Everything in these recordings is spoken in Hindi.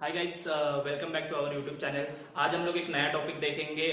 Hi guys, welcome back to our YouTube channel. आज हम लोग एक नया टॉपिक देखेंगे।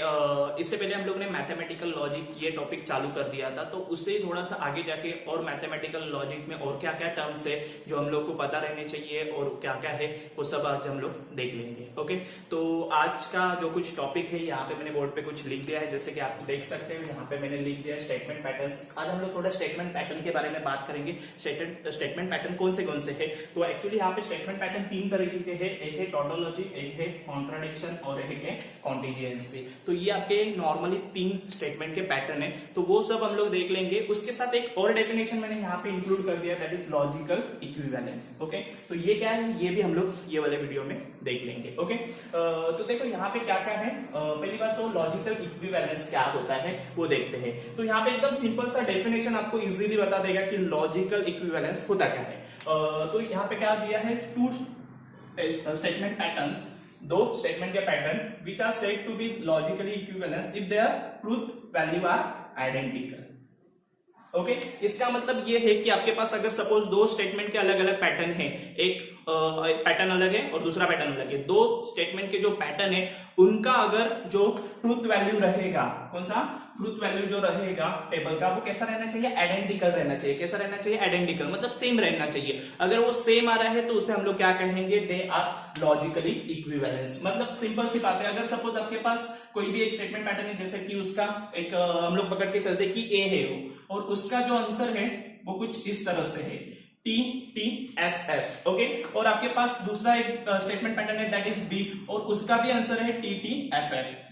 इससे पहले हम लोग ने मैथमेटिकल लॉजिक ये टॉपिक चालू कर दिया था, तो उससे थोड़ा सा आगे जाके और मैथमेटिकल लॉजिक में और क्या क्या टर्म्स है जो हम लोग को पता रहने चाहिए और क्या क्या है वो सब आज हम लोग देख लेंगे। ओके, तो आज का जो कुछ टॉपिक है यहाँ पे मैंने बोर्ड पे कुछ लिख दिया है, जैसे कि आप देख सकते हैं यहाँ पे मैंने लिख दिया है स्टेटमेंट पैटर्न्स। आज हम लोग थोड़ा स्टेटमेंट पैटर्न के बारे में बात करेंगे। स्टेटमेंट पैटर्न कौन से है, तो एक्चुअली यहाँ पे स्टेटमेंट पैटर्न तीन तरीके के हैं। एक है टोटोलॉजी, एक है कॉन्ट्राडिक्शन और एक है कॉन्टिजेंसी। तो ये आपके नॉर्मली तीन स्टेटमेंट के पैटर्न है, तो वो सब हम लोग देख लेंगे। उसके साथ एक और डेफिनेशन मैंने यहाँ पे इंक्लूड कर दिया, that is logical equivalence. Okay, तो ये क्या है ये भी हम लोग ये वाले वीडियो में देख लेंगे। ओके, तो देखो यहाँ पे क्या क्या है। पहली बात तो लॉजिकल इक्विवेलेंस क्या होता है वो देखते हैं। तो यहाँ पे एकदम सिंपल सा डेफिनेशन आपको इजीली बता देगा कि लॉजिकल इक्विवेलेंस होता क्या है। तो यहाँ पे क्या दिया है, टू स्टेटमेंट पैटर्न्स, दो स्टेटमेंट के pattern which are said to be logically equivalence if their truth value are identical. Okay, इसका मतलब ये है कि आपके पास अगर सपोज दो स्टेटमेंट के अलग अलग पैटर्न है, एक पैटर्न अलग है और दूसरा पैटर्न अलग है, दो स्टेटमेंट के जो पैटर्न है उनका अगर जो ट्रूथ वैल्यू रहेगा, कौन सा ट्रूथ वैल्यू जो रहेगा टेबल का, वो कैसा रहना चाहिए, आइडेंटिकल रहना चाहिए। कैसा रहना चाहिए, आइडेंटिकल, मतलब सेम रहना चाहिए। अगर वो सेम आ रहा है तो उसे हम लोग क्या कहेंगे, दे आर लॉजिकली इक्विवेलेंस। मतलब सिंपल सी बात है, अगर सपोज आपके पास कोई भी एक स्टेटमेंट पैटर्न है, जैसे कि उसका एक हम लोग पकड़ के चलते कि ए है वो, और उसका जो आंसर है वो कुछ इस तरह से है, T T F F. Okay, और आपके पास दूसरा एक स्टेटमेंट पैटर्न है दैट इज बी, और उसका भी आंसर है टी टी एफ एफ।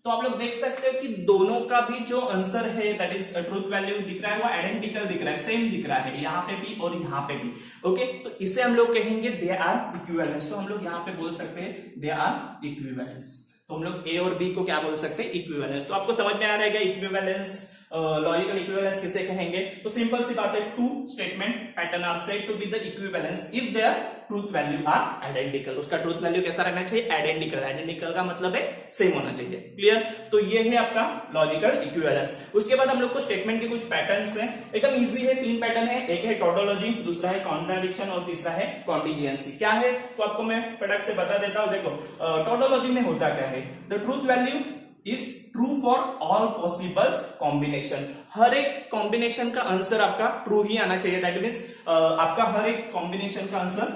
तो आप लोग देख सकते हो कि दोनों का भी जो आंसर है दैट इज ट्रूथ वैल्यू दिख रहा है वो आइडेंटिकल दिख रहा है, सेम दिख रहा है, यहाँ पे भी और यहाँ पे भी। ओके, तो इसे हम लोग कहेंगे दे आर इक्विवेलेंस। तो हम लोग यहाँ पे बोल सकते हैं दे आर इक्विवेलेंस। तो हम लोग ए और बी को क्या बोल सकते हैं, इक्विवेलेंस। तो आपको समझ में आ रहेगा इक्विवेलेंस, लॉजिकल इक्विवेलेंस किसे कहेंगे। तो सिंपल सी बात है, two statement pattern are said to be the equivalence if their truth value are identical. उसका ट्रूथ वैल्यू कैसा रहना चाहिए, आइडेंटिकल। आइडेंटिकल का मतलब है सेम होना चाहिए। क्लियर, तो ये है आपका लॉजिकल इक्विवेलेंस। उसके बाद हम लोग को स्टेटमेंट के कुछ पैटर्न्स हैं, एकदम इजी है, तीन पैटर्न है। एक है टोटोलॉजी, दूसरा है कॉन्ट्राडिक्शन और तीसरा है कॉन्टिजेंसी। क्या है तो आपको मैं फटाक से बता देता हूं। देखो टोटोलॉजी में होता क्या है, the truth value is true for all possible combination. हर एक कॉम्बिनेशन का आंसर आपका ट्रू ही आना चाहिए। दैट मीन्स आपका हर एक कॉम्बिनेशन का आंसर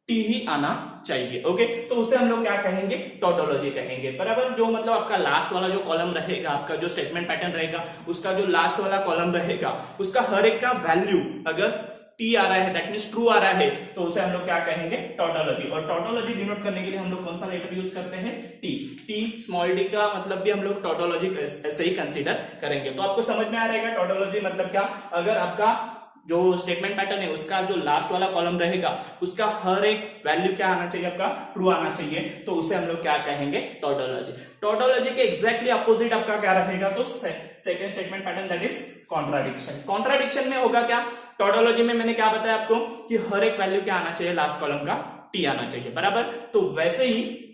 टी ही आना चाहिए। ओके, तो उसे हम लोग क्या कहेंगे, टोटोलॉजी कहेंगे। बराबर, जो मतलब आपका लास्ट वाला जो कॉलम रहेगा, आपका जो स्टेटमेंट पैटर्न रहेगा, उसका जो लास्ट वाला कॉलम रहेगा, उसका हर एक का वैल्यू अगर टी आ रहा है, दैट मीन्स ट्रू आ रहा है, तो उसे हम लोग क्या कहेंगे, टोटोलॉजी। और टोटोलॉजी डिनोट करने के लिए हम लोग कौन सा लेटर यूज करते हैं, टी। टी स्मॉल डी का मतलब भी हम लोग टोटोलॉजी ऐसे ही कंसीडर करेंगे। तो आपको समझ में आ रहेगा टोटोलॉजी मतलब क्या। अगर आपका जो स्टेटमेंट पैटर्न है उसका जो लास्ट वाला कॉलम रहेगा, उसका हर एक वैल्यू क्या आना चाहिए, आपका ट्रू आना चाहिए, तो उसे हम लोग क्या कहेंगे, टोटोलॉजी। टोटोलॉजी के एग्जैक्टली अपोजिट आपका क्या रहेगा, तो second statement pattern that is contradiction. Contradiction में होगा क्या, टोटोलॉजी में मैंने क्या बताया आपको कि हर एक वैल्यू क्या आना चाहिए, लास्ट कॉलम का टी आना चाहिए। बराबर, तो वैसे ही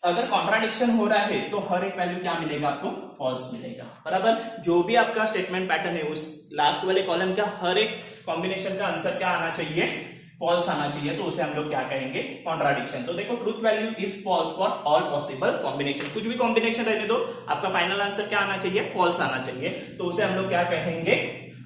अगर कॉन्ट्राडिक्शन हो रहा है तो हर एक वैल्यू क्या मिलेगा, आपको फॉल्स मिलेगा। बराबर, जो भी आपका स्टेटमेंट पैटर्न है उस लास्ट वाले कॉलम का हर एक कॉम्बिनेशन का आंसर क्या आना चाहिए, फॉल्स आना चाहिए, तो उसे हम लोग क्या कहेंगे, कॉन्ट्राडिक्शन। तो देखो truth value is false for all possible combination. कुछ भी कॉम्बिनेशन रहने दो, आपका फाइनल आंसर क्या आना चाहिए, फॉल्स आना चाहिए, तो उसे हम लोग क्या कहेंगे,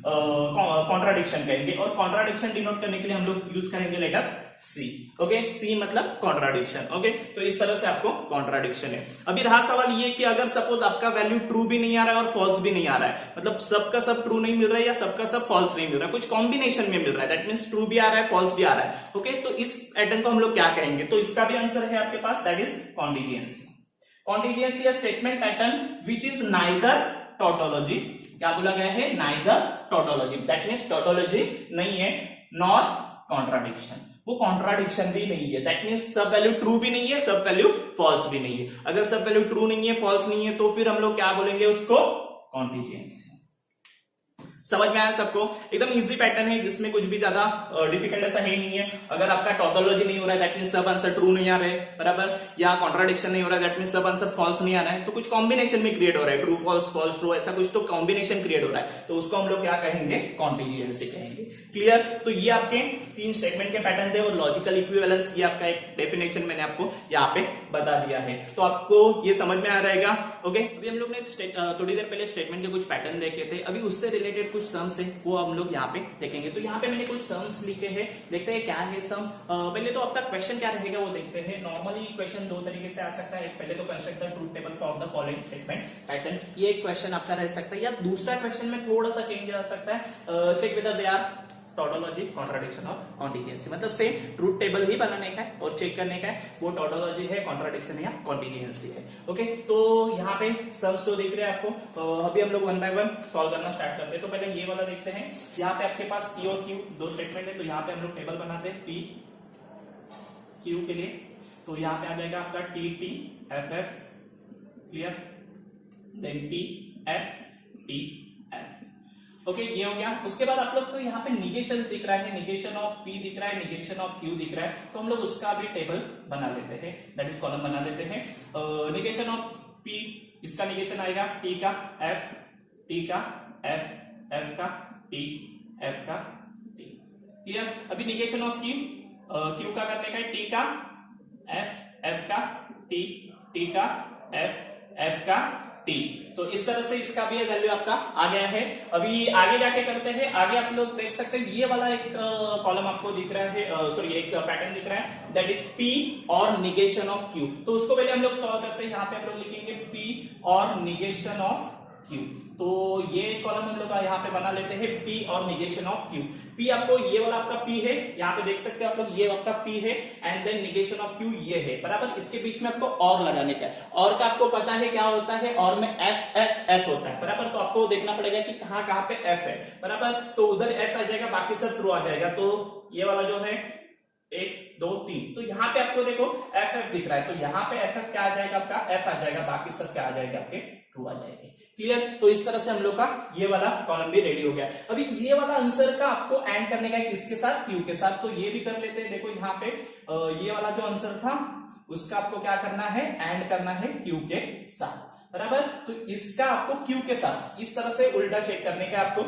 कॉन्ट्राडिक्शन कहेंगे। और कॉन्ट्राडिक्शन डिनोट करने के लिए हम लोग यूज करेंगे लेटर सी। ओके, सी मतलब कॉन्ट्राडिक्शन। ओके, तो इस तरह से आपको कॉन्ट्राडिक्शन है। अभी रहा सवाल ये कि अगर सपोज आपका वैल्यू ट्रू भी नहीं आ रहा है और फॉल्स भी नहीं आ रहा है, मतलब सबका सब ट्रू नहीं मिल रहा है या सबका सब फॉल्स नहीं मिल रहा है, कुछ कॉम्बिनेशन में मिल रहा है, दैट मीन्स ट्रू भी आ रहा है, फॉल्स भी आ रहा है। ओके, तो इस पैटर्न को हम लोग क्या कहेंगे, तो इसका भी आंसर है आपके पास, दैट इज कॉन्टिजेंसी। कॉन्टिजेंसी या statement pattern which is neither tautology, क्या बोला गया है, neither tautology, that means tautology नहीं है नॉर कॉन्ट्राडिक्शन। वो कॉन्ट्राडिक्शन भी नहीं है, दैट मीन्स सब वैल्यू ट्रू भी नहीं है, सब वैल्यू फॉल्स भी नहीं है। अगर सब वैल्यू ट्रू नहीं है, फॉल्स नहीं है, तो फिर हम लोग क्या बोलेंगे उसको, कॉन्टिजेंसी। समझ में आया सबको? एकदम इजी पैटर्न है जिसमें कुछ भी ज्यादा डिफिकल्ट ऐसा है ही नहीं है। अगर आपका टोटोलॉजी नहीं हो रहा है दैट मीन सब आंसर ट्रू नहीं आ रहे, बराबर, या कॉन्ट्राडिक्शन नहीं हो रहा है दैट मीन सब आंसर फॉल्स नहीं आ रहा है, तो कुछ कॉम्बिनेशन में क्रिएट हो रहा है, ट्रू फॉल्स फॉल्स ट्रू, ऐसा कुछ तो कॉम्बिनेशन क्रिएट हो रहा है, तो उसको हम लोग क्या कहेंगे? कॉन्टिजेंसी कहेंगे। क्लियर? तो ये आपके 3 स्टेटमेंट के पैटर्न थे और लॉजिकल इक्विवेलेंस ये आपका एक डेफिनेशन मैंने आपको यहाँ पे बता दिया है, तो आपको ये समझ में आ रहेगा। ओके, अभी हम लोग ने थोड़ी देर पहले स्टेटमेंट के कुछ पैटर्न देखे थे, अभी उससे रिलेटेड कुछ सम्स है वो हम लोग यहाँ पे देखेंगे। तो यहाँ पे मैंने कुछ सम्स लिखे हैं, देखते हैं क्या है सम। पहले तो आपका क्वेश्चन क्या रहेगा वो देखते हैं। नॉर्मली क्वेश्चन 2 तरीके से आ सकता है, पहले तो construct the truth table for the following statement pattern, ये एक क्वेश्चन आपका रह सकता है, या दूसरा क्वेश्चन में थोड़ा सा चेंज आ सकता है, check whether they are tautology, contradiction और कॉन्टिजेंसी, मतलब सेम ट्रूथ टेबल ही बनाने का है और चेक करने का है वो टोटोलॉजी है, कॉन्ट्राडिक्शन है या कॉन्टिजेंसी है। ओके, तो यहाँ पे सम्स तो दिख रहे हैं आपको। अभी हम लोग 1 बाय 1 सॉल्व करना स्टार्ट करते हैं। तो पहले ये वाला देखते हैं। यहाँ पे आपके पास P और Q 2 स्टेटमेंट है, तो यहाँ पे हम लोग टेबल बनाते हैं P Q के लिए। तो यहाँ पे आ जाएगा आपका T T F F, clear, then T F T F। Okay, ये हो गया। उसके बाद आप लोग को यहाँ पे निगेशन दिख रहा है, निगेशन ऑफ P दिख रहा है, निगेशन ऑफ Q दिख रहा है, तो हम लोग उसका भी टेबल बना लेते हैं, दैट इज कॉलम बना देते हैं। निगेशन ऑफ P, इसका निगेशन आएगा T का F, T का F, F का T, F का T, क्लियर। अभी निगेशन ऑफ Q, Q का करने का है, T का F, F का T, T का F, F का T। तो इस तरह से इसका भी वैल्यू आपका आ गया है। अभी आगे जाके करते हैं, आगे आप लोग देख सकते हैं ये वाला एक कॉलम आपको दिख रहा है, सॉरी एक पैटर्न दिख रहा है, दैट इज P और निगेशन ऑफ Q। तो उसको पहले हम लोग सॉल्व करते हैं। यहाँ पे हम लोग लिखेंगे P और निगेशन ऑफ Q। तो ये कॉलम हम लोग यहाँ पे बना लेते हैं, P और निगेशन ऑफ Q। P आपको ये वाला आपका P है, यहाँ पे देख सकते हैं आप लोग, ये आपका P है, and then negation of Q ये है, बराबर। इसके बीच में आपको और लगाने का है, और का आपको पता है क्या होता है, और में F F F होता है, बराबर। तो आपको देखना पड़ेगा कि कहाँ कहाँ पे F है, बराबर। तो उधर F आ जाएगा, बाकी सब ट्रू आ जाएगा। तो ये वाला जो है 1 2 3, तो यहाँ पे आपको देखो F F दिख रहा है, तो यहाँ पे F F क्या आ जाएगा, आपका F आ जाएगा, बाकी सब क्या आ जाएगा, आपके ट्रू आ जाएंगे, क्लियर। तो इस तरह से हम लोग का ये वाला कॉलम भी रेडी हो गया। अभी ये वाला आंसर का आपको एंड करने का है, किसके साथ, Q के साथ। तो ये भी कर लेते हैं। देखो यहाँ पे ये वाला जो आंसर था उसका आपको क्या करना है, एंड करना है Q के साथ, बराबर। तो इसका आपको Q के साथ इस तरह से उल्टा चेक करने का आपको,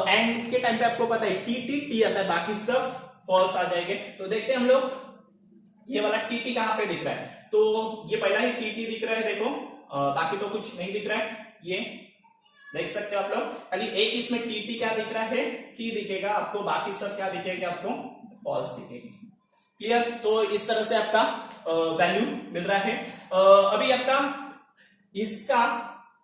एंड के टाइम पे आपको पता है T T T आता है, बाकी सब फॉल्स आ जाएंगे। तो देखते हैं हम लोग, ये वाला T T कहाँ पे दिख रहा है, तो ये पहला ही T T दिख रहा है, देखो, बाकी तो कुछ नहीं दिख रहा है, ये देख सकते हो आप लोग। खाली एक इसमें T T क्या दिख रहा है, T दिखेगा आपको, बाकी सब क्या दिखेगा आपको, फॉल्स दिखेगी, क्लियर। तो इस तरह से आपका वैल्यू मिल रहा है। अभी आपका इसका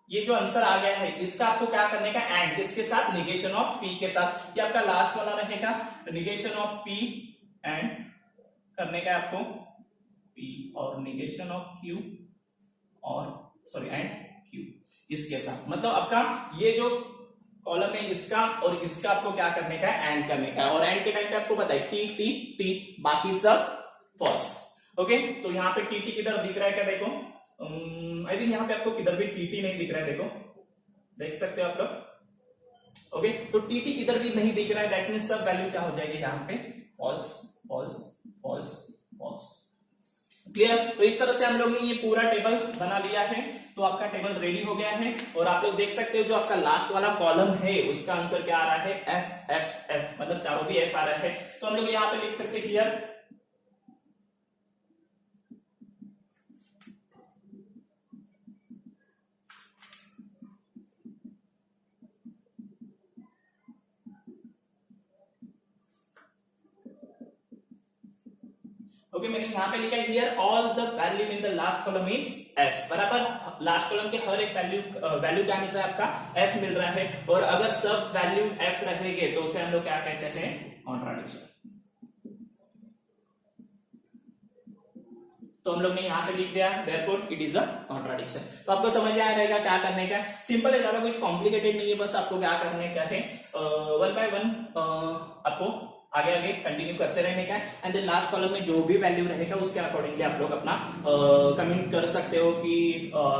ये जो आंसर आ गया है, इसका आपको क्या करने का, एंड किसके साथ, निगेशन ऑफ P के साथ। ये आपका लास्ट वाला रहेगा, निगेशन ऑफ P एंड करने का आपको P और निगेशन ऑफ Q और सॉरी एंड Q इसके साथ, मतलब आपका ये जो कॉलम है इसका और इसका आपको क्या करने का है, एंड करने का है। और एंड के टाइम पे आपको पता है T T T, बाकी सब फॉल्स। ओके, तो यहाँ पे T T किधर दिख रहा है क्या, देखो, आई थिंक यहाँ पे आपको किधर भी T T नहीं दिख रहा है, देखो, देख सकते हो आप लोग। ओके, तो T T किधर भी नहीं दिख रहा है, दैट मींस सब वैल्यू क्या हो जाएगी यहाँ पे, false false false false, clear. तो इस तरह से हम लोग ने ये पूरा टेबल बना लिया है। तो आपका टेबल रेडी हो गया है, और आप लोग देख सकते हो जो आपका लास्ट वाला कॉलम है उसका आंसर क्या आ रहा है, F F F, मतलब चारों भी F आ रहा है। तो हम लोग यहाँ पे लिख सकते हैं हियर ओके, मैंने यहाँ पे लिखा है here all the value in the last column is F, बराबर। लास्ट कॉलम के हर एक वैल्यू क्या मिल रहा है, आपका F मिल रहा है। और अगर सब वैल्यू F रहेंगे तो उसे हम लोग क्या कहते हैं, कॉन्ट्राडिक्शन। तो हम लोग ने यहाँ पे लिख दिया therefore it is a contradiction. तो आपको समझ में आ रहेगा क्या करने का है, सिंपल है, ज्यादा कुछ कॉम्प्लिकेटेड नहीं है, बस आपको क्या करने का है, वन बाय वन आपको आगे आगे कंटिन्यू करते रहने का है, एंड देन लास्ट कॉलम में जो भी वैल्यू रहेगा उसके अकॉर्डिंगली आप लोग अपना कमेंट कर सकते हो कि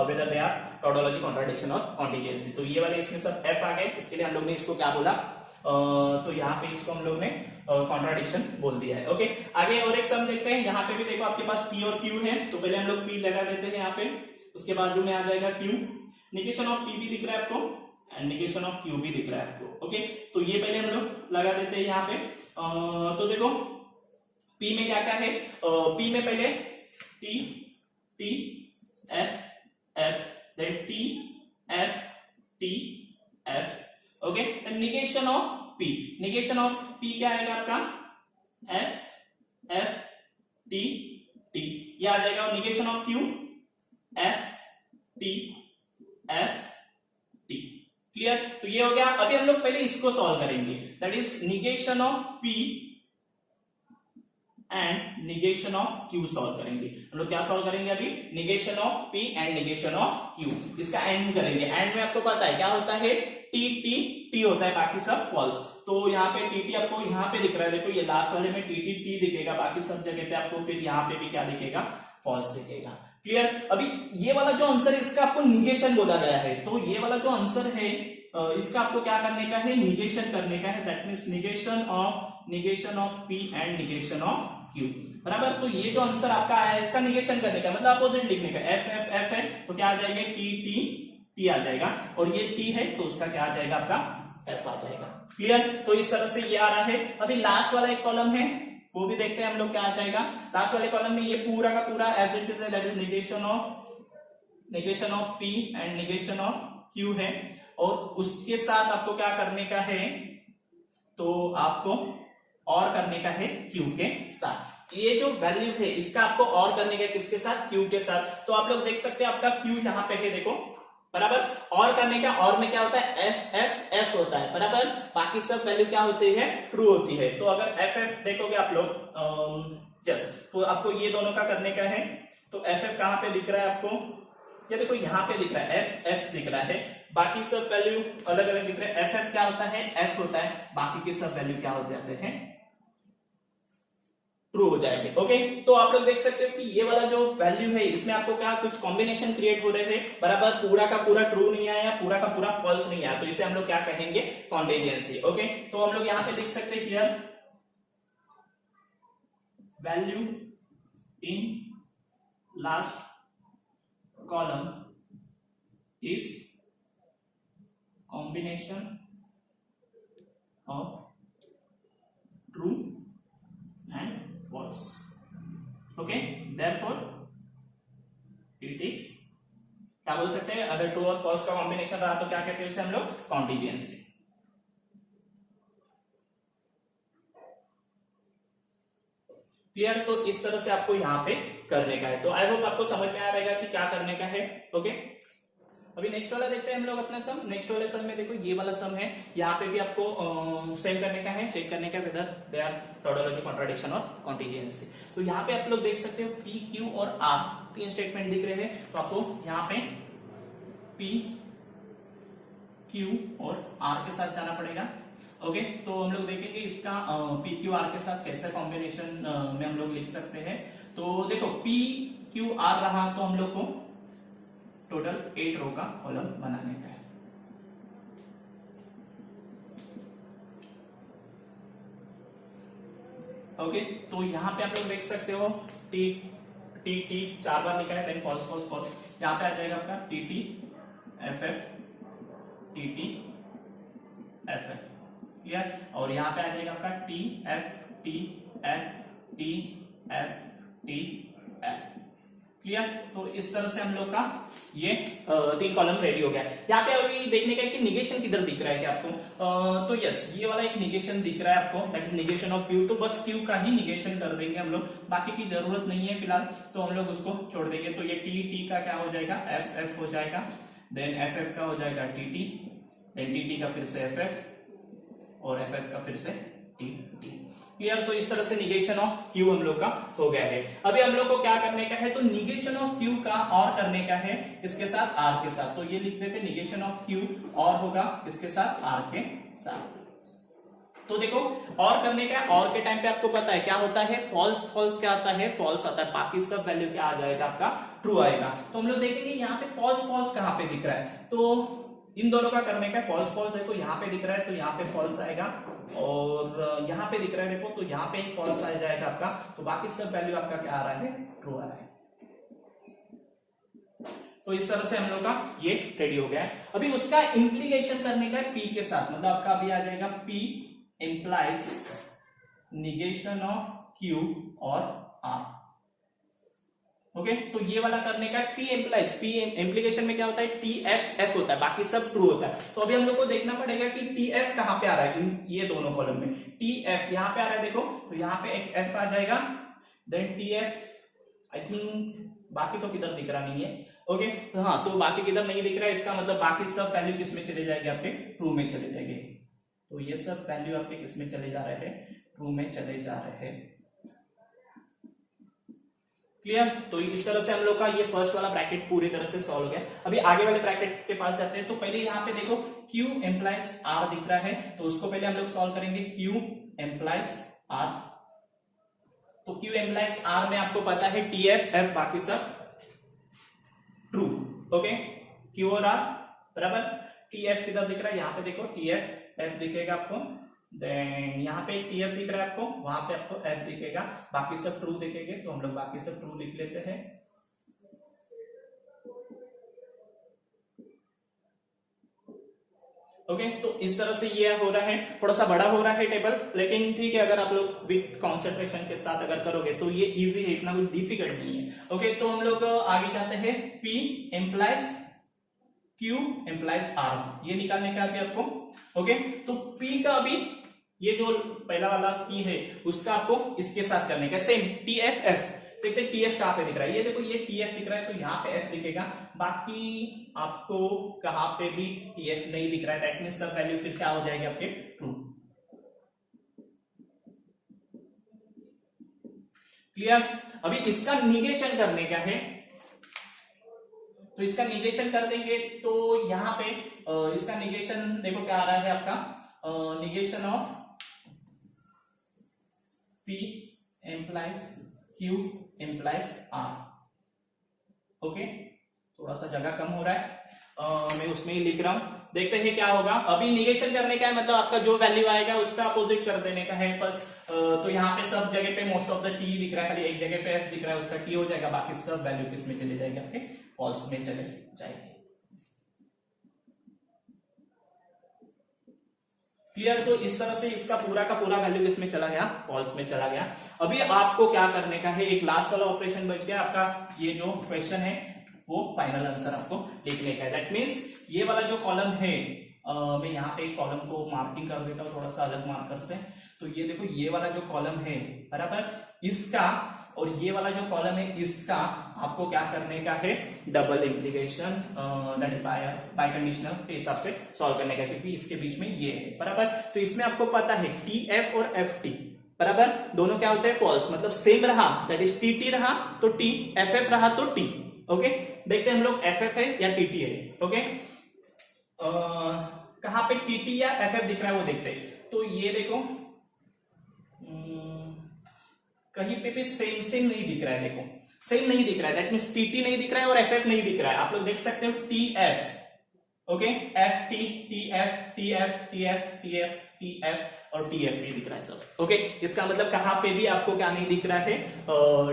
whether they are tautology, contradiction और कॉन्टिजेंसी। तो ये वाले इसमें सब एफ आ गए, इसके लिए हम लोग ने इसको क्या बोला, तो यहाँ पे इसको हम लोग ने कॉन्ट्राडिक्शन बोल दिया है। ओके, आगे और एक सम देखते हैं। यहाँ पे भी देखो आपके पास पी और क्यू है, तो पहले हम लोग पी लगा देते हैं यहाँ पे, उसके बाजू में आ जाएगा क्यू, निगेशन ऑफ पी भी दिख रहा है आपको एंड निगेशन ऑफ क्यू भी दिख रहा है आपको। ओके, तो ये पहले हम लोग लगा देते हैं यहाँ पे। तो देखो पी में क्या क्या है, पी में पहले T T F F, then T F T F. Okay, negation of P, negation of P क्या आएगा आपका, एफ एफ टी टी, ये आ जाएगा। Negation of Q F T F T. Clear, तो ये हो गया। अभी हम लोग पहले इसको सॉल्व करेंगे, that is negation of P and negation of Q solve करेंगे। हम लोग क्या सॉल्व करेंगे अभी, negation of P and negation of Q, इसका एंड करेंगे। एंड में आपको पता है क्या होता है, टी टी टी होता है, बाकी सब फॉल्स। तो यहाँ पे टी टी आपको यहाँ पे दिख रहा है, देखो ये लास्ट वाले में टी टी टी दिखेगा, बाकी सब जगह पे आपको फिर यहाँ पे भी क्या दिखेगा, फॉल्स दिखेगा। क्लियर, अभी ये वाला जो आंसर है इसका आपको निगेशन बोला गया है, तो ये वाला जो आंसर है इसका आपको क्या करने का है, निगेशन करने का है, that means negation of P and negation of Q, बराबर। तो ये जो आंसर आपका आया है इसका निगेशन करने का मतलब अपोजिट लिखने का, एफ एफ एफ है तो क्या आ जाएगा, टी टी टी आ जाएगा, और ये टी है तो उसका क्या आ जाएगा, आपका एफ आ जाएगा। क्लियर, तो इस तरह से ये आ रहा है। अभी लास्ट वाला एक कॉलम है वो भी देखते हैं हम लोग क्या आ जाएगा। लास्ट वाले कॉलम में ये पूरा का पूरा एज इट इज है, that is negation of P and negation of Q है, और उसके साथ आपको क्या करने का है, तो आपको और करने का है क्यू के साथ। ये जो वैल्यू है इसका आपको और करने का किसके साथ, क्यू के साथ। तो आप लोग देख सकते हैं आपका क्यू यहाँ पे है, देखो बराबर, और करने का, और में क्या होता है, एफ एफ एफ होता है, बराबर। बाकी सब वैल्यू क्या होती है, ट्रू होती है। तो अगर एफ एफ देखोगे आप लोग, यस, तो आपको ये दोनों का करने का है। तो एफ एफ कहां पे दिख रहा है आपको, ये देखो यहाँ पे दिख रहा है, एफ एफ दिख रहा है, बाकी सब वैल्यू अलग अलग दिख रहे हैं। एफ एफ क्या होता है, एफ होता है, बाकी के सब वैल्यू क्या हो जाते हैं, ट्रू हो जाएंगे। ओके, तो आप लोग देख सकते हो कि ये वाला जो वैल्यू है इसमें आपको क्या कुछ कॉम्बिनेशन क्रिएट हो रहे थे, बराबर, पूरा का पूरा ट्रू नहीं आया, पूरा का पूरा फॉल्स नहीं आया, तो इसे हम लोग क्या कहेंगे, कॉन्टिजेंसी। ओके, तो हम लोग यहां पे देख सकते हैं here value in last column is combination of true and false. Okay, therefore it is, क्या बोल सकते हैं, अगर ट्रू और फॉल्स का कॉम्बिनेशन रहा तो क्या कहते हैं उसे हम लोग, कॉन्टिजेंसी। क्लियर, तो इस तरह से आपको यहाँ पे करने का है। तो आई होप आपको समझ में आ रहेगा कि क्या करने का है। ओके, अभी नेक्स्ट वाला देखते हैं हम लोग अपना सम। नेक्स्ट वाले सम में देखो ये वाला सम है, यहाँ पे भी आपको सेम करने का है, चेक करने का whether they are tautology, contradiction और कॉन्टिजेंसी। तो यहाँ पे आप लोग देख सकते हो पी क्यू और आर तीन स्टेटमेंट दिख रहे हैं, तो आपको यहाँ पे पी क्यू और आर के साथ जाना पड़ेगा। ओके, तो हम लोग देखेंगे इसका पी क्यू आर के साथ कैसे कॉम्बिनेशन में हम लोग लिख सकते हैं। तो देखो पी क्यू आर रहा तो हम लोग को टोटल 8 रो का कॉलम बनाने का है। ओके, तो यहां पे आप लोग देख सकते हो टी टी टी 4 बार लिखा है, देन फॉल्स फॉल्स फॉल्स, यहां पे आ जाएगा आपका T T F F T T F F. Clear, और यहां पे आ जाएगा आपका T F T F T F T F. Clear, तो इस तरह से हम लोग का ये 3 कॉलम रेडी हो गया। यहाँ पे अभी देखने का है कि निगेशन किधर दिख रहा है क्या आपको, तो यस ये वाला एक निगेशन दिख रहा है आपको, that is negation of Q. तो बस क्यू का ही निगेशन कर देंगे हम लोग, बाकी की जरूरत नहीं है फिलहाल, तो हम लोग उसको छोड़ देंगे। तो ये टी टी का क्या हो जाएगा, एफ एफ हो जाएगा, देन एफ एफ का हो जाएगा T T, then T T का फिर से एफ एफ, और एफ एफ का फिर से टी टी। क्लियर? तो इस तरह से निगेशन ऑफ क्यू हम लोग का हो गया है। अभी हम लोग को क्या करने का है, तो निगेशन ऑफ क्यू का और करने का है इसके साथ आर के साथ। तो ये लिख देते निगेशन ऑफ क्यू और होगा इसके साथ आर के साथ। तो देखो और करने का, और के टाइम पे आपको पता है क्या होता है, फॉल्स। फॉल्स क्या आता है, फॉल्स आता है, बाकी सब वैल्यू क्या आ जाएगा आपका, ट्रू आएगा। तो हम लोग देखेंगे यहाँ पे फॉल्स फॉल्स कहाँ पे दिख रहा है, तो इन दोनों का करने का, फॉल्स फॉल्स है तो यहाँ पे दिख रहा है तो यहाँ पे फॉल्स आएगा, और यहाँ पे दिख रहा है देखो तो यहाँ पे एक फॉल्स आ जाएगा आपका। तो बाकी सब वैल्यू आपका क्या आ रहा है, ट्रू आ रहा है। तो इस तरह से हम लोग का ये रेडी हो गया है। अभी उसका इंप्लीकेशन करने का है पी के साथ, मतलब आपका अभी आ जाएगा P implies negation of Q और R। ओके, तो ये वाला करने का P implies, P implication में क्या होता है, TF होता है, बाकी सब ट्रू होता है। तो अभी हम लोग को देखना पड़ेगा कि TF कहां पे आ रहा है, ये दोनों कॉलम में TF यहां पे आ रहा है देखो, तो यहां पे एक F आ जाएगा, देन TF आई थिंक बाकी तो किधर दिख रहा नहीं है। ओके, तो हाँ, तो बाकी किधर नहीं दिख रहा है, इसका मतलब बाकी सब वैल्यू किसमें चले जाएंगे, आपके ट्रू में चले जाएंगे। तो ये सब वैल्यू आपके किसमें चले जा रहे हैं, ट्रू में चले जा रहे हैं। क्लियर? तो इस तरह से हम लोग का ये फर्स्ट वाला ब्रैकेट पूरी तरह से सॉल्व हो गया। अभी आगे वाले ब्रैकेट के पास जाते हैं। तो पहले यहाँ पे देखो Q एम्प्लाइज R दिख रहा है, तो उसको पहले हम लोग सॉल्व करेंगे। Q एम्प्लाइज R, तो Q एम्प्लाइज R में आपको पता है TF F बाकी सब ट्रू। ओके, Q और R बराबर। TF किधर दिख रहा है, यहाँ पे देखो TF F दिखेगा आपको, देन यहाँ पे TF दिख रहा है आपको, वहां पे आपको F दिखेगा, बाकी सब ट्रू दिखेंगे। तो हम लोग बाकी सब ट्रू लिख लेते हैं। ओके, तो इस तरह से ये हो रहा है, थोड़ा सा बड़ा हो रहा है टेबल, लेकिन ठीक है, अगर आप लोग विथ कॉन्सेंट्रेशन के साथ अगर करोगे तो ये इजी है, इतना कुछ डिफिकल्ट नहीं है। ओके, तो हम लोग आगे जाते हैं। P implies Q implies R, ये निकालने का अभी आपको। ओके, तो P का अभी ये जो पहला वाला P है उसका आपको इसके साथ करने का, सेम TF F। देखते हैं TF कहां पे दिख रहा है, ये देखो ये TF दिख रहा है तो यहाँ पे F दिखेगा, बाकी आपको कहां पे भी TF नहीं दिख रहा है, दैट मींस सब वैल्यू फिर क्या हो जाएगी आपके, ट्रू। क्लियर? अभी इसका निगेशन करने का है, तो इसका निगेशन कर देंगे। तो यहां पे इसका निगेशन देखो क्या आ रहा है आपका, negation of P implies Q implies R। Okay, थोड़ा सा जगह कम हो रहा है, मैं उसमें ही लिख रहा हूं, देखते हैं क्या होगा। अभी निगेशन करने का है, मतलब आपका जो वैल्यू आएगा उसका अपोजिट कर देने का है बस। तो यहाँ पे सब जगह पे मोस्ट ऑफ द T दिख रहा है, खाली एक जगह पे F दिख रहा है, उसका T हो जाएगा, बाकी सब वैल्यू किस में चले जाएंगे, आपके फॉल्स में चले जाएंगे। क्लियर? तो इस तरह से इसका पूरा का पूरा वैल्यू किसमें चला गया, फॉल्स में चला गया। अभी आपको क्या करने का है, एक लास्ट वाला ऑपरेशन बच गया आपका, ये जो क्वेश्चन है वो फाइनल आंसर आपको लिखने का है। दैट मीन्स ये वाला जो कॉलम है, मैं यहाँ पे एक कॉलम को मार्किंग कर देता हूँ थोड़ा सा अलग मार्कर से। तो ये देखो ये वाला जो कॉलम है बराबर, इसका और ये वाला जो कॉलम है इसका आपको क्या करने का है, double implication that is by conditional के हिसाब से सॉल्व करने का, क्योंकि इसके बीच में ये है बराबर। तो इसमें आपको पता है TF और FT बराबर दोनों क्या होते हैं, फॉल्स, मतलब सेम रहा दैट इज TT रहा तो T, FF रहा तो T। ओके, देखते हैं हम लोग FF है या TT है। ओके, कहां पे TT या FF दिख रहा है वो देखते हैं। तो ये देखो कहीं पे भी सेम नहीं दिख रहा है, देखो सेम नहीं दिख रहा है, दैट मींस TT नहीं दिख रहा है और FF नहीं दिख रहा है। आप लोग देख सकते हो TF, okay, FT, TF, TF, TF, TF, TF और TF दिख रहा है सब। ओके, इसका मतलब कहां पे भी आपको क्या नहीं दिख रहा है,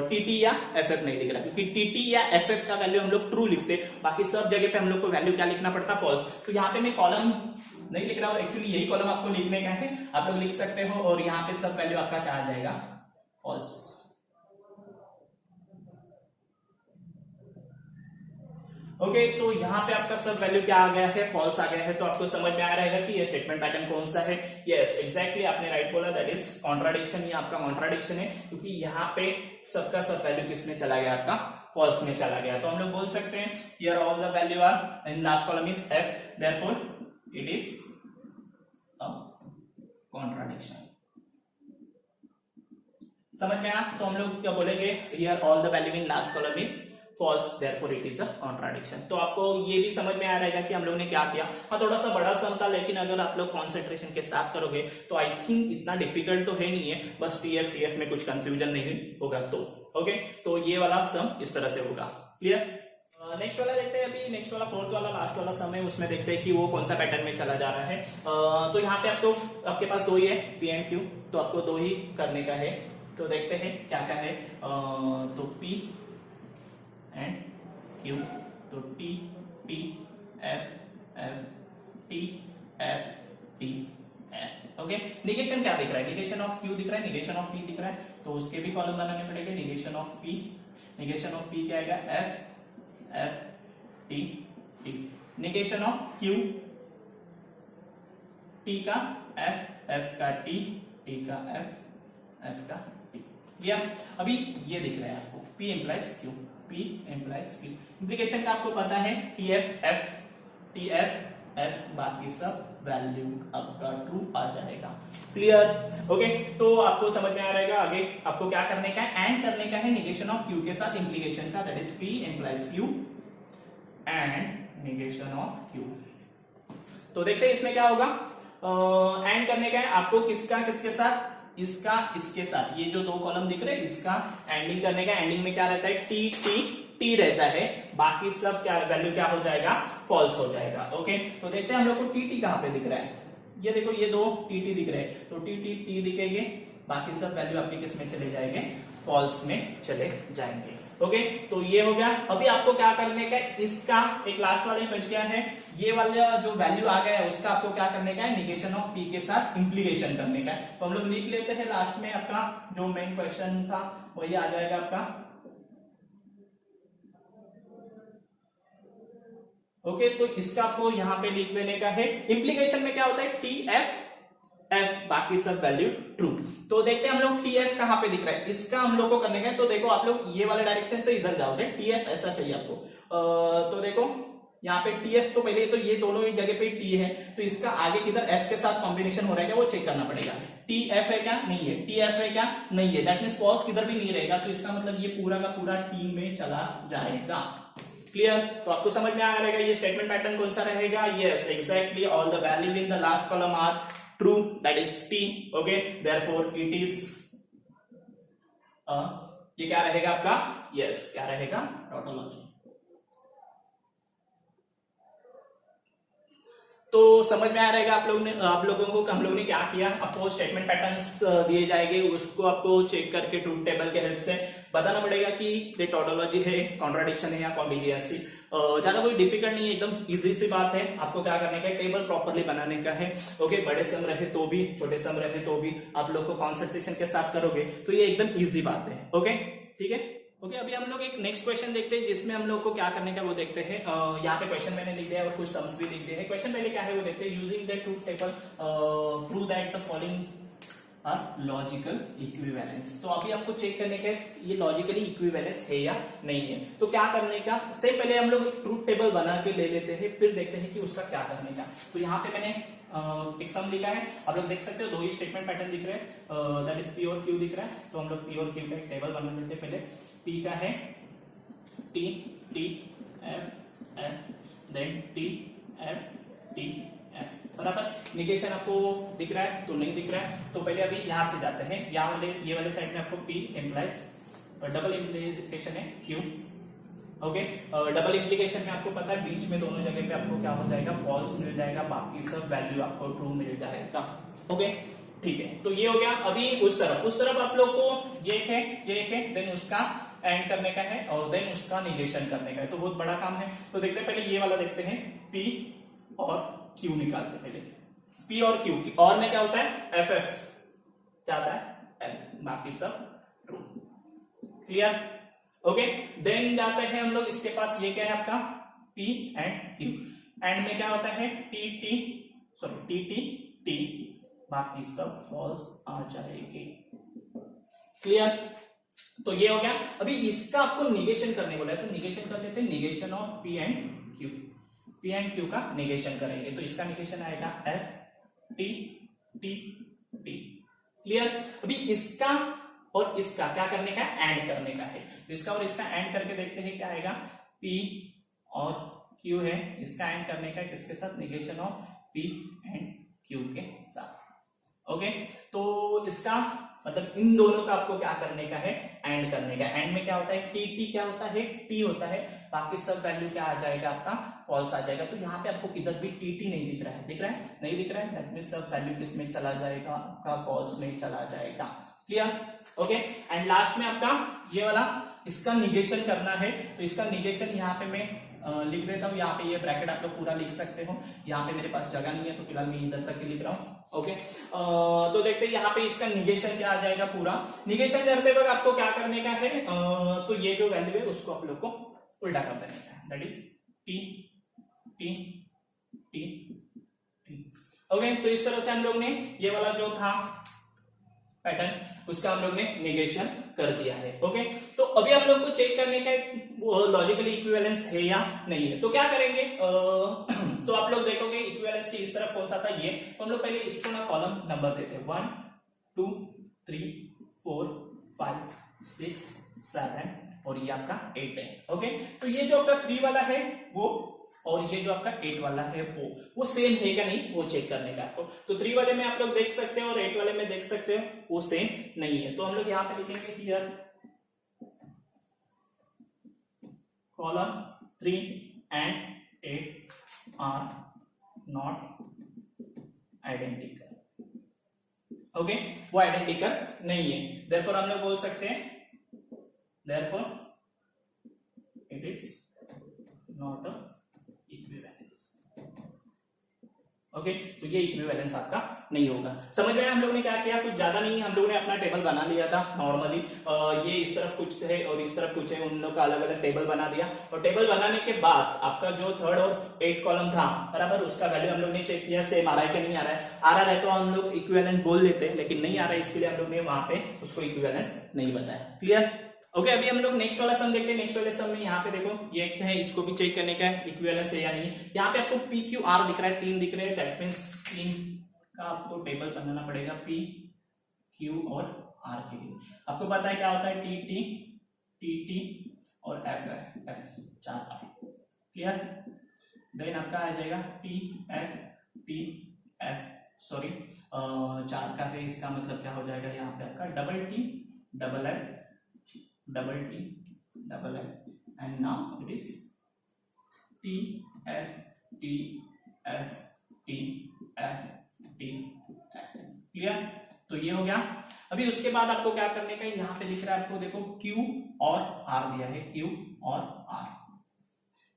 TT या FF नहीं दिख रहा है, क्योंकि TT या FF का वैल्यू हम लोग ट्रू लिखते हैं, बाकी सब जगह पे हम लोग को वैल्यू क्या लिखना पड़ता है, फॉल्स। तो यहाँ पे मैं कॉलम नहीं लिख रहा हूँ, एक्चुअली यही कॉलम आपको लिखने का है, आप लोग लिख सकते हो, और यहाँ पे सब वैल्यू आपका क्या आ जाएगा, फॉल्स। ओके, तो यहाँ पे आपका सब वैल्यू क्या आ गया है, फॉल्स आ गया है। तो आपको समझ में आ रहेगा कि ये स्टेटमेंट पैटर्न कौन सा है। यस, एग्जैक्टली आपने राइट बोला, दैट इज कॉन्ट्राडिक्शन। ये आपका कॉन्ट्राडिक्शन है, क्योंकि यहाँ पे सबका सब वैल्यू किसमें चला गया, आपका फॉल्स में चला गया। तो हम लोग बोल सकते हैं here all the value are in last column is F, therefore it is a contradiction. समझ में आया? तो हम लोग क्या बोलेंगे, here all the value in last column is false, therefore it is a contradiction. तो आपको ये भी समझ में आ रहेगा कि हम लोग ने क्या किया। हाँ, थोड़ा सा बड़ा सम था, लेकिन अगर आप लोग कॉन्सेंट्रेशन के साथ करोगे तो आई थिंक इतना डिफिकल्ट तो है नहीं है, बस टीएफ में कुछ कंफ्यूजन नहीं होगा तो ओके। तो ये वाला सम इस तरह से होगा। क्लियर? नेक्स्ट वाला देखते हैं। अभी नेक्स्ट वाला फोर्थ वाला लास्ट वाला सम है, उसमें देखते हैं कि वो कौन सा पैटर्न में चला जा रहा है। तो यहाँ पे आपके पास दो ही है, पी एंड क्यू, तो आपको दो ही करने का है। तो देखते हैं क्या क्या है। तो पी एंड क्यू, तो T T F F T F T F. Okay, negation क्या दिख रहा है? निगेशन ऑफ क्यू दिख रहा है, निगेशन ऑफ पी दिख रहा है, तो उसके भी कॉलम बनाने पड़ेंगे। Negation of P, negation of P क्या आएगा? F F T T. Negation of Q, T का एफ, एफ का टी, टी का एफ, एफ का टी। या अभी ये दिख रहा है आपको, P implies Q, P implies Q। Implication का आपको पता है, T F F, T F F, बाकी सब वैल्यू आपका ट्रू आ जाएगा। क्लियर? ओके, तो आपको समझ में आ रहेगा। आगे आपको क्या करने का है? एंड करने का है निगेशन ऑफ Q के साथ इंप्लीकेशन का, that is P implies Q and negation of Q। तो देखते हैं इसमें क्या होगा। एंड करने का है आपको किसके साथ? इसका इसके साथ। ये जो दो कॉलम दिख रहे हैं इसका एंडिंग करने का। एंडिंग में क्या रहता है? टी टी टी रहता है, बाकी सब क्या वैल्यू क्या हो जाएगा? फॉल्स हो जाएगा। ओके, तो देखते हैं हम लोग को टी टी कहां पे दिख रहा है। ये देखो, ये दो टी टी दिख रहे हैं, तो टी टी टी दिखेंगे, बाकी सब वैल्यू आपके किस में चले जाएंगे? फॉल्स में चले जाएंगे। ओके, तो ये हो गया। अभी आपको क्या करने का है? इसका एक लास्ट वाला ही बच गया है, ये वाला जो वैल्यू आ गया है उसका आपको क्या करने का है? निगेशन ऑफ पी के साथ इंप्लीकेशन करने का है। तो हम लोग लिख लेते हैं, लास्ट में आपका जो मेन क्वेश्चन था वही आ जाएगा आपका। ओके, तो इसका आपको यहां पे लिख देने का है। इंप्लीकेशन में क्या होता है? टी एफ एफ, बाकी सब वैल्यू ट्रू। तो देखते हैं हम लोग टी एफ कहां पे दिख रहा है, इसका हम लोग को करने का है। तो देखो आप लोग ये वाले डायरेक्शन से इधर जाओगे, टी एफ ऐसा चाहिए आपको। तो देखो यहाँ पे टी एफ, तो पहले तो ये दोनों ही जगह पे टी है, तो इसका आगे किधर एफ के साथ कॉम्बिनेशन हो रहा है क्या, वो चेक करना पड़ेगा। टी एफ है क्या? नहीं है। टी एफ है क्या? नहीं है। दैट मींस फॉल्स किधर भी नहीं रहेगा, तो इसका मतलब ये पूरा का पूरा टी में चला जाएगा। क्लियर? तो आपको समझ में आ रहेगा ये स्टेटमेंट पैटर्न कौन सा रहेगा। Yes, exactly all the value in the last column are true, that is T. Okay, therefore it is ये क्या रहेगा आपका? यस, क्या रहेगा? टोटोलॉजी। तो समझ में आ रहेगा आप लोगों को हम लोगों ने क्या किया। आपको स्टेटमेंट पैटर्न्स दिए जाएंगे, उसको आपको चेक करके ट्रूथ टेबल के हेल्प से बताना पड़ेगा कि ये टोटोलॉजी है, कॉन्ट्राडिक्शन है या कॉन्टिजेंसी। ज्यादा कोई डिफिकल्ट नहीं है, एकदम इजी सी बात है। आपको क्या करने का है? टेबल प्रॉपरली बनाने का है। ओके, बड़े सम रहे तो भी, छोटे सम रहे तो भी आप लोग को कॉन्सेंट्रेशन के साथ करोगे तो ये एकदम इजी बात है। ओके, ठीक है। ओके, अभी हम लोग एक नेक्स्ट क्वेश्चन देखते हैं, जिसमें हम लोग को क्या करने का वो देखते हैं। यहाँ पे क्वेश्चन मैंने लिख दिया है और कुछ सम्स भी लिख दिए हैं। क्वेश्चन पहले क्या है वो देखते हैं। Using the truth table prove that the following are logical equivalence. तो अभी आपको चेक करने का ये लॉजिकली इक्विवेलेंस है या नहीं है। तो क्या करने का, से पहले हम लोग एक ट्रूथ टेबल बना के ले लेते हैं, फिर देखते हैं कि उसका क्या करने का। तो यहाँ पे मैंने एक सम लिखा है, आप लोग देख सकते हो, दो ही स्टेटमेंट पैटर्न दिख रहे हैं, दैट इज पी और क्यू दिख रहा है। तो हम लोग पी और क्यू का एक टेबल बना लेते हैं। पहले पी का है T T F F, then T F T F, बराबर। निगेशन आपको दिख रहा है? तो नहीं दिख रहा है। तो पहले अभी यहां से जाते हैं, यहाँ वाले ये वाले साइड में आपको पी एम्प्लाइज, डबल इम्प्लीकेशन है क्यू। ओके, डबल इम्प्लीकेशन में आपको पता है बीच में दोनों जगह पे आपको क्या हो जाएगा? फॉल्स मिल जाएगा, बाकी सब वैल्यू आपको ट्रू मिल जाएगा। ओके, ठीक है। तो ये हो गया। अभी उस तरफ आप लोग को ये एक है, देन उसका एंड करने का है और देन उसका निगेशन करने का है। तो बहुत बड़ा काम है। तो देखते हैं, पहले ये वाला देखते हैं, पी और क्यू निकालते हैं। पहले पी और क्यू, और में क्या होता है? एफ एफ क्या आता है? एल, बाकी सब ट्रू। क्लियर? ओके, देन जाते हैं हम लोग, इसके पास ये क्या है आपका? P and Q. एंड में क्या होता है? टी टी टी, बाकी सब फॉल्स आ जाएंगे। क्लियर? तो ये हो गया। अभी इसका आपको निगेशन करने बोला है, तो निगेशन कर लेते हैं। Negation of P and Q, P and Q का निगेशन करेंगे। तो इसका निगेशन आएगा F T T T. Clear? अभी इसका और इसका क्या करने का है, एंड करने का है। इसका और इसका एंड करके देखते हैं क्या आएगा, P और Q है, इसका एंड करने का किसके साथ, negation of P and Q के साथ। ओके, तो इसका मतलब इन दोनों का आपको क्या करने का है, एंड करने का। एंड में क्या होता है, टी क्या होता है, टी होता है, बाकी सब वैल्यू क्या आ जाएगा आपका, फॉल्स आ जाएगा। तो यहाँ पे आपको किधर भी टी नहीं दिख रहा है, दिख रहा है, नहीं दिख रहा है, दैट मींस सब वैल्यू किस में चला जाएगा, आपका फॉल्स में चला जाएगा। Clear, okay. एंड लास्ट में आपका ये वाला इसका निगेशन करना है, तो इसका निगेशन यहाँ पे मैं लिख देता हूँ। यहाँ पे ये ब्रैकेट आप लोग पूरा लिख सकते हो, यहाँ पे मेरे पास जगह नहीं है तो फिलहाल मैं इधर तक ही लिख रहा हूँ। ओके, तो देखते हैं यहाँ पे इसका निगेशन क्या आ जाएगा। पूरा निगेशन करते वक्त आपको क्या करने का है, तो ये जो वैल्यू है उसको आप लोग को उल्टा कर देने का है, that is T T T T. Okay, तो इस तरह से हम लोग ने ये वाला जो था पैटर्न उसका हम लोग ने निगेशन कर दिया है। ओके, तो अभी हम लोग को चेक करने का लॉजिकली इक्विवेलेंस है या नहीं है। तो क्या करेंगे, तो आप लोग देखोगे इक्विवेलेंस की इस तरफ कौन सा था, ये। तो हम लोग पहले इसको ना कॉलम नंबर देते हैं, 1 2 3 4 5 6 7 और ये आपका 8 है। ओके, तो ये जो आपका 3 वाला है वो, और ये जो आपका 8 वाला है वो सेम है क्या नहीं, वो चेक करने का आपको। तो 3 वाले में आप लोग देख सकते हो और 8 वाले में देख सकते हो वो सेम नहीं है। तो हम लोग यहाँ पे लिखेंगे here column 3 and 8 are not identical. Okay, वो आइडेंटिकल नहीं है, देयरफॉर हम लोग बोल सकते हैं therefore it is not a equivalence. Okay, तो ये इक्विवेलेंस आपका नहीं होगा। समझ में हम लोग ने क्या किया, कुछ ज्यादा नहीं, हम लोग ने अपना टेबल बना लिया था नॉर्मली। ये इस तरफ कुछ है और इस तरफ कुछ है, उन लोग का अलग अलग टेबल बना दिया। और टेबल बनाने के बाद आपका जो 3rd और 8 कॉलम था बराबर, उसका वैल्यू हम लोग ने चेक किया सेम आ रहा है कि नहीं आ रहा है। आ रहा है तो हम लोग इक्विवेलेंस बोल देते हैं, लेकिन नहीं आ रहा है इसके लिए हम लोग ने वहां पे उसको इक्विवेलेंस नहीं बताया। Clear, okay. अभी हम लोग नेक्स्ट वाला सम देखते हैं। नेक्स्ट वाले सम में यहाँ पे देखो ये है, इसको भी चेक करने का है इक्विवेलेंस है या नहीं। यहाँ पे आपको पी क्यू आर दिख रहा है, 3 दिख रहे हैं, दैट मींस 3 का आपको टेबल बनाना पड़ेगा पी क्यू और आर के लिए। आपको पता है क्या होता है, टी टी टी टी और F F F, 4 clear. Then आपका आ जाएगा टी एफ सॉरी 4 का है, इसका मतलब क्या हो जाएगा यहाँ पे आपका double T double F double T double F and now it is T F T F T F T F। Clear, तो ये हो गया। अभी उसके बाद आपको क्या करने का है, यहाँ पे दिख रहा है आपको, देखो Q और R दिया है, Q और R,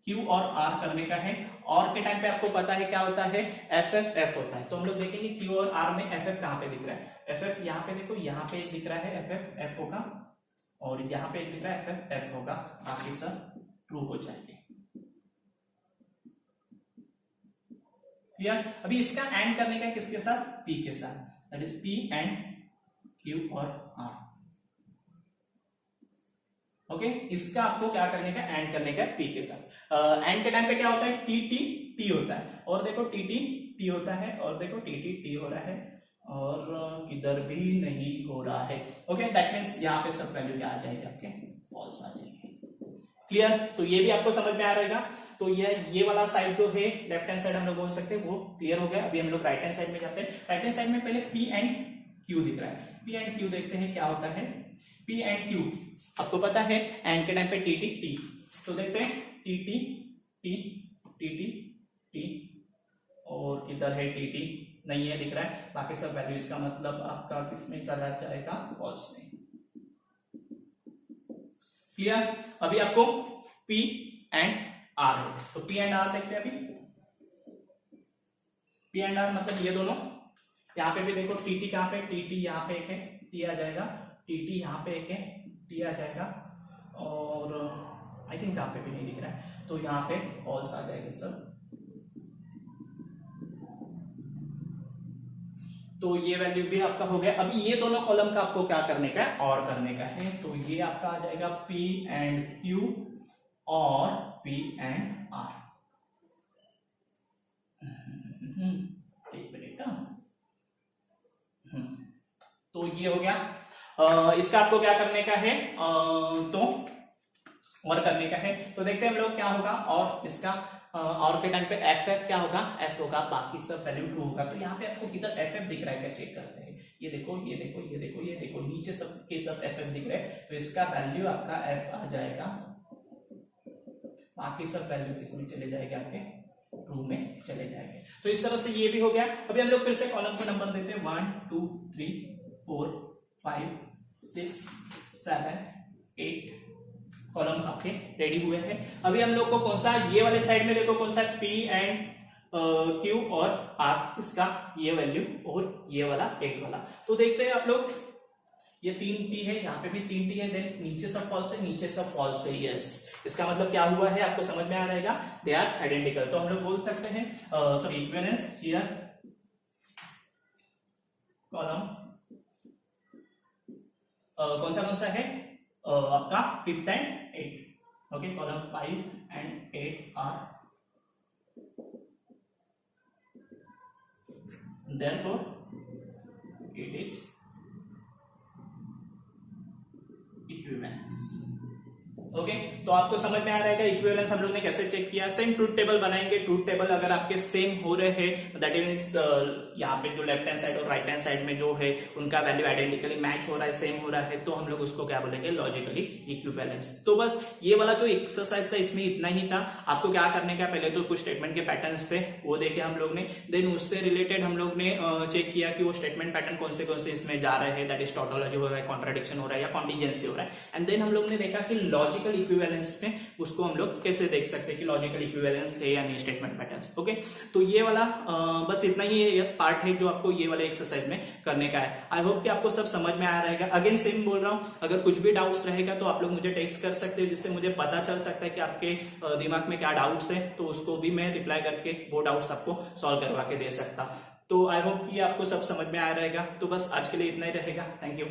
Q और R करने का है। और के टाइम पे आपको पता है क्या होता है, एफ एफ एफ होता है। तो हम लोग देखेंगे Q और R में एफ एफ कहाँ पे दिख रहा है, एफ एफ यहाँ पे देखो, यहाँ पे दिख रहा है एफ एफ एफ होगा और यहाँ पे दिख रहा है एफ एफ होगा, बाकी सब ट्रू हो जाएंगे। क्लियर, अभी इसका एंड करने का किसके साथ, पी के साथ, that is P and Q और आर। ओके, इसका आपको क्या करने का, एंड करने का पी के साथ। एंड के टाइम पे क्या होता है, टी टी टी होता है, और देखो टी टी टी होता है, और देखो टी टी टी हो रहा है, और किधर भी नहीं हो रहा है। ओके, दैट मींस यहाँ पे सब वैल्यू क्या आ जाएगी, आपके फॉल्स आ जाएंगे। क्लियर, तो ये भी आपको समझ में आ रहेगा। तो ये वाला साइड जो है लेफ्ट हैंड साइड हम लोग बोल सकते हैं वो क्लियर हो गया। अभी हम लोग राइट हैंड साइड में जाते हैं। राइट हैंड साइड में पहले पी एंड क्यू दिख रहा है, पी एंड क्यू देखते हैं क्या होता है। पी एंड क्यू आपको पता है, एंड के टाइम पे टी टी टी, तो देखते हैं T T T T T T, और किधर है टी टी, नहीं है दिख रहा है, बाकी सब वैल्यू, इसका मतलब आपका किस में चला जाएगा, फॉल्स में। क्लियर, अभी आपको P एंड R है, तो P एंड R देखते हैं अभी। P एंड R मतलब ये दोनों, यहाँ पे भी देखो TT कहाँ पे, TT यहाँ पे एक है, T आ जाएगा, TT यहाँ पे एक है, T आ जाएगा, और आई थिंक यहाँ पे भी नहीं दिख रहा है, तो यहाँ पे फॉल्स आ जाएगा सब। तो ये वैल्यू भी आपका हो गया। अभी ये दोनों कॉलम का आपको क्या करने का है, और करने का है, तो ये आपका आ जाएगा P एंड Q और P एंड R। एक मिनट, तो ये हो गया। इसका आपको क्या करने का है, तो और करने का है। तो देखते हैं हम लोग क्या होगा, और इसका और के टाइम पे एफ क्या होगा, एफ होगा, बाकी सब वैल्यू ट्रू होगा। तो यहाँ पे आपको किधर एफ दिख रहा है क्या, चेक करते हैं। ये देखो ये देखो ये देखो ये देखो, नीचे सब के सब एफ दिख रहे हैं, तो इसका वैल्यू आपका एफ आ जाएगा, बाकी सब वैल्यू किसमें चले जाएंगे, आपके ट्रू में चले जाएंगे। तो इस तरह से ये भी हो गया। अभी हम लोग फिर से कॉलम को नंबर देते हैं, 1 2 3 4 5 6 7 8 कॉलम आपके रेडी हुए हैं। अभी हम लोग को कौन सा, ये वाले साइड में देखो कौन सा, P एंड Q और R, इसका ये वैल्यू और ये वाला 8 वाला। तो देखते हैं आप लोग, ये 3T है, यहाँ पे भी 3T है, देन नीचे सब फॉल्स है, नीचे सब फॉल्स है, यस। इसका मतलब क्या हुआ है, आपको समझ में आ रहेगा, दे आर आइडेंटिकल। तो हम लोग बोल सकते हैं सॉरी इक्विवेलेंस हियर कॉलम कौन सा है, आपका 5th and 8th। Okay, column 5 and 8 are therefore it is equivalence। Okay, तो आपको समझ में आ रहेगा इक्विवेलेंस हम लोग ने कैसे चेक किया। सेम ट्रूथ टेबल बनाएंगे, ट्रूथ टेबल अगर आपके सेम हो रहे हैं, दैट मींस यहाँ पे जो लेफ्ट हैंड साइड और राइट हैंड साइड में जो है उनका वैल्यू आइडेंटिकली मैच हो रहा है, सेम हो रहा है, तो हम लोग उसको क्या बोलेंगे, लॉजिकली इक्विवेलेंस। तो बस ये वाला जो एक्सरसाइज था इसमें इतना ही था। आपको क्या करने का, पहले तो कुछ स्टेटमेंट के पैटर्न्स थे वो देखे हम लोग ने, देन उससे रिलेटेड हम लोग ने चेक किया कि वो स्टेटमेंट पैटर्न कौन से इसमें जा रहे हैं, दैट इज टोटोलॉजी हो रहा है, कॉन्ट्राडिक्शन हो रहा है या कॉन्टिजेंसी हो रहा है। एंड देन हम लोग ने देखा कि लॉजिकल इक्विवेलेंस में उसको हम लोग कैसे देख सकते हैं कि लॉजिकल इक्विवेलेंस है या नहीं स्टेटमेंट पैटर्न्स। ओके, तो ये वाला बस इतना ही पार्ट है जो आपको ये वाले एक्सरसाइज में करने का है। आई होप कि आपको सब समझ में आ रहेगा। अगेन सेम बोल रहा हूं, अगर कुछ भी डाउट्स रहेगा तो आप लोग मुझे टेक्स्ट कर सकते हो, जिससे मुझे पता चल सकता है कि आपके दिमाग में क्या डाउट्स है, तो उसको भी मैं रिप्लाई करके वो डाउट्स आपको सॉल्व करवा के दे सकता। तो आई होप कि आपको सब समझ में आ रहेगा। तो बस आज के लिए इतना ही रहेगा। Thank you.